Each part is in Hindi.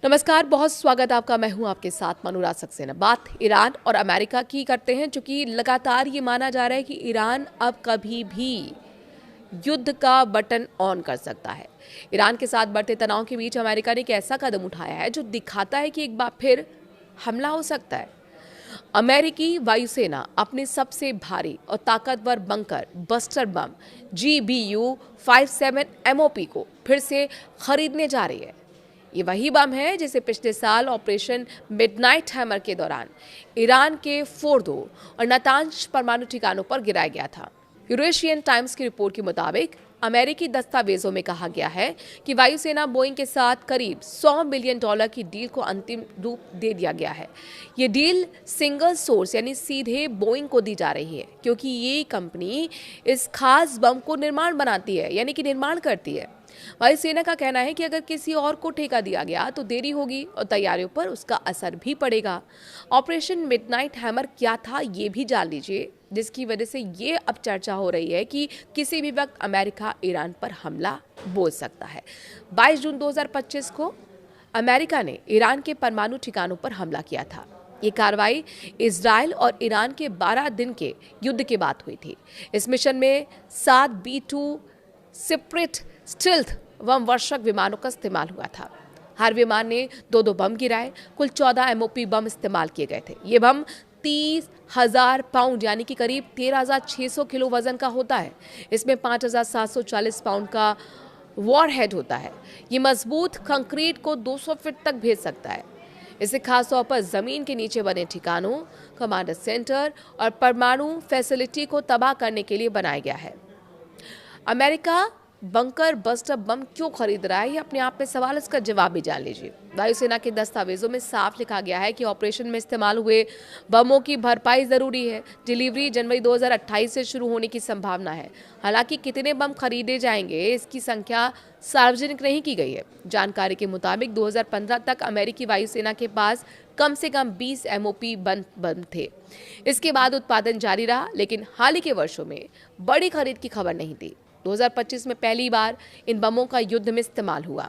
नमस्कार, बहुत स्वागत आपका। मैं हूं आपके साथ अनुराग सक्सेना। बात ईरान और अमेरिका की करते हैं, क्योंकि लगातार ये माना जा रहा है कि ईरान अब कभी भी युद्ध का बटन ऑन कर सकता है। ईरान के साथ बढ़ते तनाव के बीच अमेरिका ने एक ऐसा कदम उठाया है जो दिखाता है कि एक बार फिर हमला हो सकता है। अमेरिकी वायुसेना अपने सबसे भारी और ताकतवर bunker buster bomb GBU-57 MOP को फिर से खरीदने जा रही है। ये वही बम है जिसे पिछले साल ऑपरेशन मिडनाइट हैमर के दौरान ईरान के फोर्दो और नातांज परमाणु ठिकानों पर गिराया गया था। यूरेशियन टाइम्स की रिपोर्ट के मुताबिक अमेरिकी दस्तावेजों में कहा गया है कि वायुसेना बोइंग के साथ करीब $100 मिलियन की डील को अंतिम रूप दे दिया गया है। ये डील सिंगल सोर्स यानी सीधे बोइंग को दी जा रही है, क्योंकि ये कंपनी इस खास बम को निर्माण करती है। वायुसेना का कहना है कि अगर किसी और को ठेका दिया गया तो देरी होगी और तैयारियों पर उसका असर भी पड़ेगा। ऑपरेशन मिडनाइट हैमर क्या था ये भी जान लीजिए, जिसकी वजह से ये अब चर्चा हो रही है कि किसी भी वक्त अमेरिका ईरान पर हमला बोल सकता है। 22 जून 2025 को अमेरिका ने ईरान के परमाणु ठिकानों पर हमला किया था। ये कार्रवाई इजराइल और ईरान के 12 दिन के युद्ध के बाद हुई थी। इस मिशन में 7 B-2 सेपरेट स्टिल्थ बम वर्षक विमानों का इस्तेमाल हुआ था। हर विमान ने 2 बम गिराए। कुल 14 MOP बम इस्तेमाल किए गए थे। ये बम 30,000 पाउंड यानी कि करीब 13,600 किलो वजन का होता है। इसमें 5,740 पाउंड का वॉरहेड होता है। ये मजबूत कंक्रीट को 200 फीट तक भेज सकता है। इसे खासतौर पर जमीन के नीचे बने ठिकानों, कमांडर सेंटर और परमाणु फैसिलिटी को तबाह करने के लिए बनाया गया है। अमेरिका बंकर बस्टर बम क्यों खरीद रहा है, ये अपने आप में सवाल। इसका जवाब भी जान लीजिए। वायुसेना के दस्तावेजों में साफ लिखा गया है कि ऑपरेशन में इस्तेमाल हुए बमों की भरपाई जरूरी है। डिलीवरी जनवरी 2028 से शुरू होने की संभावना है। हालांकि कितने बम खरीदे जाएंगे इसकी संख्या सार्वजनिक नहीं की गई है। जानकारी के मुताबिक 2015 तक अमेरिकी वायुसेना के पास कम से कम 20 MOP बम थे। इसके बाद उत्पादन जारी रहा, लेकिन हाल ही के वर्षों में बड़ी खरीद की खबर नहीं थी। 2025 में पहली बार इन बमों का युद्ध में इस्तेमाल हुआ।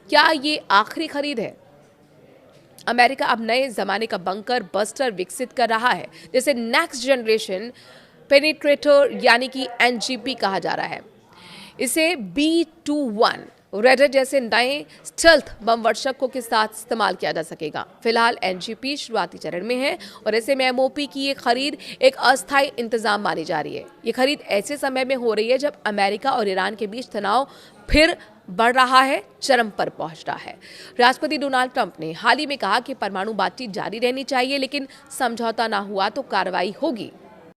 क्या ये आखिरी खरीद है? अमेरिका अब नए जमाने का बंकर बस्टर विकसित कर रहा है, जिसे नेक्स्ट जनरेशन पेनिट्रेटर यानी कि NGP कहा जा रहा है। इसे B-21 रेडर जैसे नए स्टेल्थ बम वर्षकों के साथ इस्तेमाल किया जा सकेगा। फिलहाल NGP शुरुआती चरण में है और ऐसे में MOP की ये खरीद एक अस्थायी इंतजाम मानी जा रही है। ये खरीद ऐसे समय में हो रही है जब अमेरिका और ईरान के बीच तनाव फिर बढ़ रहा है, चरम पर पहुंच रहा है। राष्ट्रपति डोनाल्ड ट्रंप ने हाल ही में कहा कि परमाणु बातचीत जारी रहनी चाहिए, लेकिन समझौता ना हुआ तो कार्रवाई होगी।